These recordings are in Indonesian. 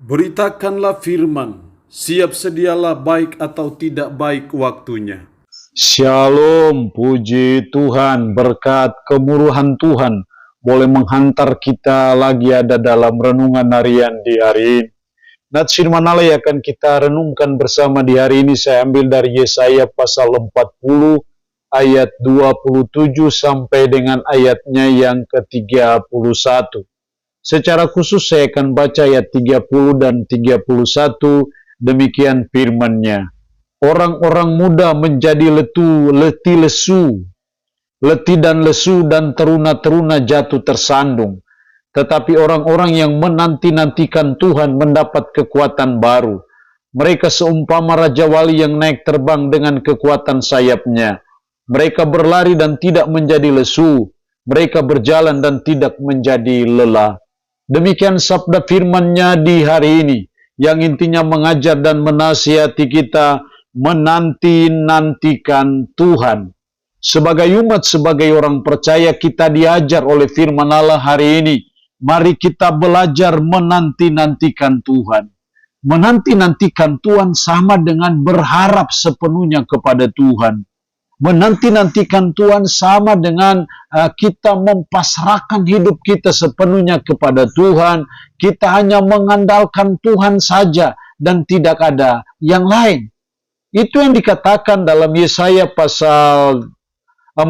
Beritakanlah firman, siap sedialah baik atau tidak baik waktunya. Shalom, puji Tuhan, berkat kemurahan Tuhan boleh menghantar kita lagi ada dalam renungan harian di hari ini. Nats firman Allah yang akan kita renungkan bersama di hari ini saya ambil dari Yesaya pasal 40 ayat 27 sampai dengan ayatnya yang ke-31. Secara khusus saya akan baca ayat 30 dan 31, demikian firman-Nya. Orang-orang muda menjadi letih dan lesu dan teruna-teruna jatuh tersandung. Tetapi orang-orang yang menanti-nantikan Tuhan mendapat kekuatan baru. Mereka seumpama Raja Wali yang naik terbang dengan kekuatan sayapnya. Mereka berlari dan tidak menjadi lesu. Mereka berjalan dan tidak menjadi lelah. Demikian sabda firman-Nya di hari ini, yang intinya mengajar dan menasihati kita menanti-nantikan Tuhan. Sebagai umat, sebagai orang percaya, kita diajar oleh firman Allah hari ini. Mari kita belajar menanti-nantikan Tuhan. Menanti-nantikan Tuhan sama dengan berharap sepenuhnya kepada Tuhan. Menanti-nantikan Tuhan sama dengan kita mempasrahkan hidup kita sepenuhnya kepada Tuhan. Kita hanya mengandalkan Tuhan saja dan tidak ada yang lain. Itu yang dikatakan dalam Yesaya pasal 40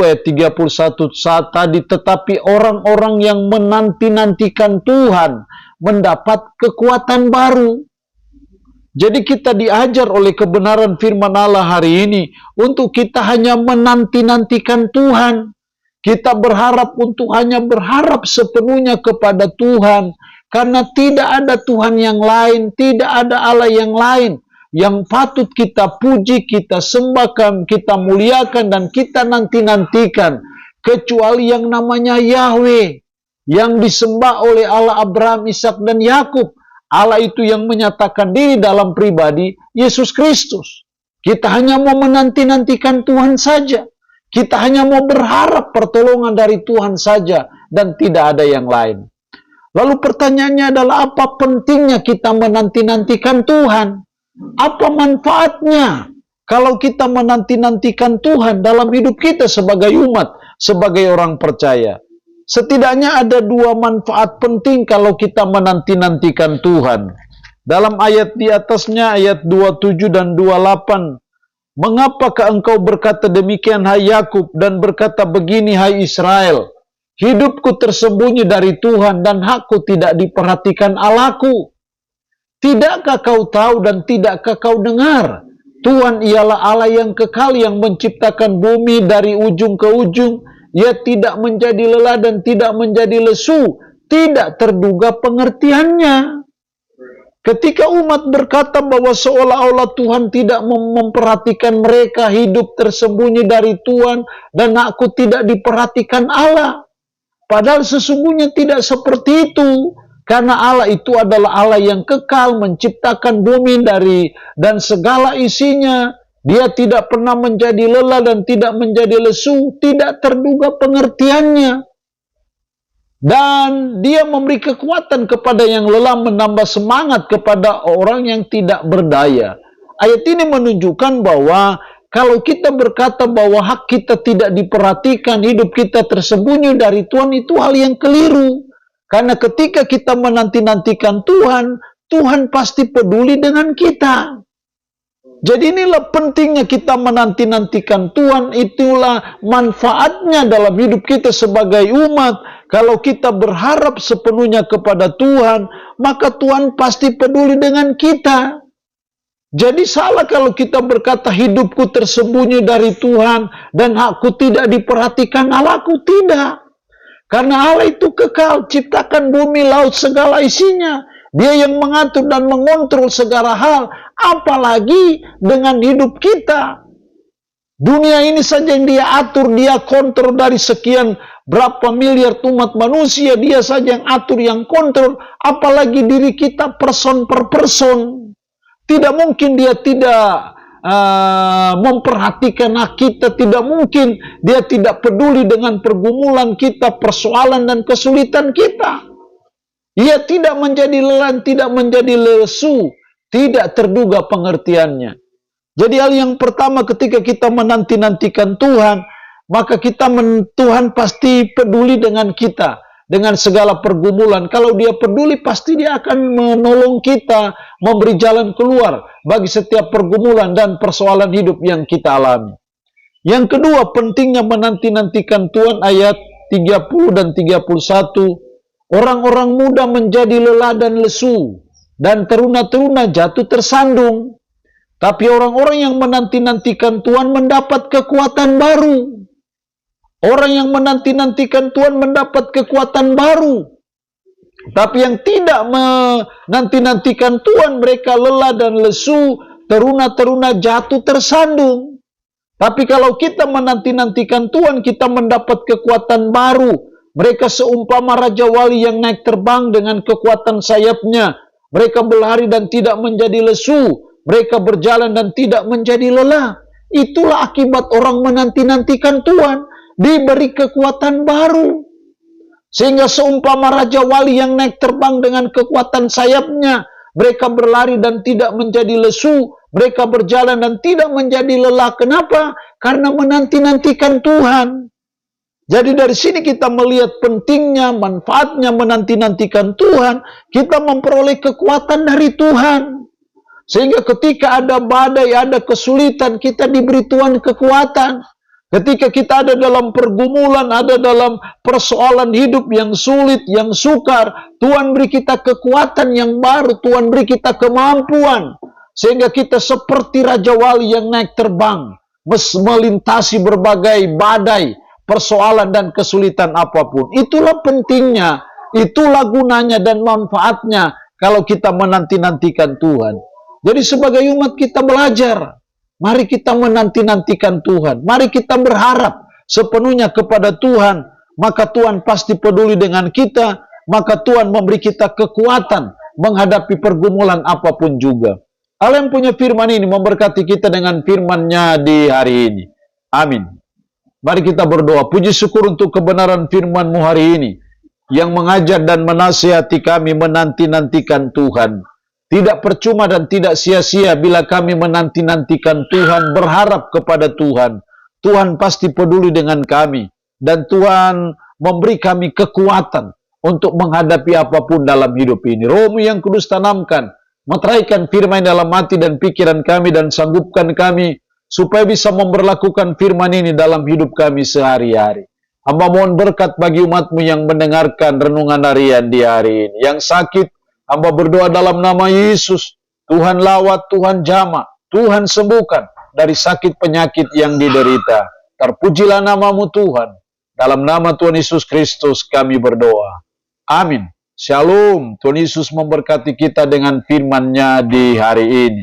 ayat 31 saat tadi. Tetapi orang-orang yang menanti-nantikan Tuhan mendapat kekuatan baru. Jadi kita diajar oleh kebenaran firman Allah hari ini untuk kita hanya menanti-nantikan Tuhan. Kita berharap untuk hanya berharap sepenuhnya kepada Tuhan. Karena tidak ada Tuhan yang lain, tidak ada Allah yang lain yang patut kita puji, kita sembahkan, kita muliakan, dan kita nanti-nantikan. Kecuali yang namanya Yahweh, yang disembah oleh Allah Abraham, Ishak, dan Yakub. Allah itu yang menyatakan diri dalam pribadi Yesus Kristus. Kita hanya mau menanti-nantikan Tuhan saja. Kita hanya mau berharap pertolongan dari Tuhan saja dan tidak ada yang lain. Lalu pertanyaannya adalah apa pentingnya kita menanti-nantikan Tuhan? Apa manfaatnya kalau kita menanti-nantikan Tuhan dalam hidup kita sebagai umat, sebagai orang percaya? Setidaknya ada dua manfaat penting kalau kita menanti-nantikan Tuhan. Dalam ayat di atasnya, ayat 27 dan 28. Mengapakah engkau berkata demikian, hai Yakub, dan berkata begini, hai Israel? Hidupku tersembunyi dari Tuhan dan hakku tidak diperhatikan Allahku. Tidakkah kau tahu dan tidakkah kau dengar? Tuhan ialah Allah yang kekal, yang menciptakan bumi dari ujung ke ujung. Ia tidak menjadi lelah dan tidak menjadi lesu, tidak terduga pengertiannya. Ketika umat berkata bahwa seolah-olah Tuhan tidak memperhatikan mereka, hidup tersembunyi dari Tuhan, dan aku tidak diperhatikan Allah. Padahal sesungguhnya tidak seperti itu. Karena Allah itu adalah Allah yang kekal, menciptakan bumi dan segala isinya. Dia tidak pernah menjadi lelah dan tidak menjadi lesu, tidak terduga pengertiannya. Dan dia memberi kekuatan kepada yang lelah, menambah semangat kepada orang yang tidak berdaya. Ayat ini menunjukkan bahwa kalau kita berkata bahwa hak kita tidak diperhatikan, hidup kita tersembunyi dari Tuhan, itu hal yang keliru. Karena ketika kita menanti-nantikan Tuhan, Tuhan pasti peduli dengan kita. Jadi inilah pentingnya kita menanti-nantikan Tuhan, itulah manfaatnya dalam hidup kita sebagai umat. Kalau kita berharap sepenuhnya kepada Tuhan, maka Tuhan pasti peduli dengan kita. Jadi salah kalau kita berkata hidupku tersembunyi dari Tuhan dan hakku tidak diperhatikan Allahku, tidak. Karena Allah itu kekal, ciptakan bumi, laut, segala isinya. Dia yang mengatur dan mengontrol segala hal, apalagi dengan hidup kita. Dunia ini saja yang dia atur, dia kontrol dari sekian berapa miliar umat manusia, dia saja yang atur, yang kontrol, apalagi diri kita person per person. Tidak mungkin dia tidak memperhatikan hak kita, tidak mungkin dia tidak peduli dengan pergumulan kita, persoalan dan kesulitan kita. Ia tidak menjadi lelah, tidak menjadi lesu, tidak terduga pengertiannya. Jadi hal yang pertama ketika kita menanti-nantikan Tuhan, maka Tuhan pasti peduli dengan kita, dengan segala pergumulan. Kalau dia peduli, pasti dia akan menolong kita, memberi jalan keluar bagi setiap pergumulan dan persoalan hidup yang kita alami. Yang kedua, pentingnya menanti-nantikan Tuhan, ayat 30 dan 31. Orang-orang muda menjadi lelah dan lesu, dan teruna-teruna jatuh tersandung. Tapi orang-orang yang menanti-nantikan Tuhan mendapat kekuatan baru. Orang yang menanti-nantikan Tuhan mendapat kekuatan baru. Tapi yang tidak menanti-nantikan Tuhan, mereka lelah dan lesu, teruna-teruna jatuh tersandung. Tapi kalau kita menanti-nantikan Tuhan, kita mendapat kekuatan baru. Mereka seumpama Raja Wali yang naik terbang dengan kekuatan sayapnya. Mereka berlari dan tidak menjadi lesu. Mereka berjalan dan tidak menjadi lelah. Itulah akibat orang menanti-nantikan Tuhan. Diberi kekuatan baru. Sehingga seumpama Raja Wali yang naik terbang dengan kekuatan sayapnya. Mereka berlari dan tidak menjadi lesu. Mereka berjalan dan tidak menjadi lelah. Kenapa? Karena menanti-nantikan Tuhan. Jadi dari sini kita melihat pentingnya, manfaatnya menanti-nantikan Tuhan. Kita memperoleh kekuatan dari Tuhan. Sehingga ketika ada badai, ada kesulitan, kita diberi Tuhan kekuatan. Ketika kita ada dalam pergumulan, ada dalam persoalan hidup yang sulit, yang sukar, Tuhan beri kita kekuatan yang baru. Tuhan beri kita kemampuan. Sehingga kita seperti Raja Wali yang naik terbang, melintasi berbagai badai, persoalan dan kesulitan apapun. Itulah pentingnya, itulah gunanya dan manfaatnya kalau kita menanti-nantikan Tuhan. Jadi sebagai umat kita belajar, mari kita menanti-nantikan Tuhan. Mari kita berharap sepenuhnya kepada Tuhan, maka Tuhan pasti peduli dengan kita, maka Tuhan memberi kita kekuatan menghadapi pergumulan apapun juga. Allah yang punya firman ini memberkati kita dengan firman-Nya di hari ini. Amin. Mari kita berdoa. Puji syukur untuk kebenaran firman-Mu hari ini, yang mengajar dan menasihati kami menanti-nantikan Tuhan. Tidak percuma dan tidak sia-sia bila kami menanti-nantikan Tuhan, berharap kepada Tuhan. Tuhan pasti peduli dengan kami. Dan Tuhan memberi kami kekuatan untuk menghadapi apapun dalam hidup ini. Roh-Mu yang kudus tanamkan, meteraikan firman dalam hati dan pikiran kami, dan sanggupkan kami supaya bisa memberlakukan firman ini dalam hidup kami sehari-hari. Hamba mohon berkat bagi umat-Mu yang mendengarkan renungan harian di hari ini. Yang sakit, hamba berdoa dalam nama Yesus. Tuhan lawat, Tuhan jamah, Tuhan sembuhkan dari sakit penyakit yang diderita. Terpujilah nama-Mu Tuhan. Dalam nama Tuhan Yesus Kristus kami berdoa. Amin. Shalom. Tuhan Yesus memberkati kita dengan firman-Nya di hari ini.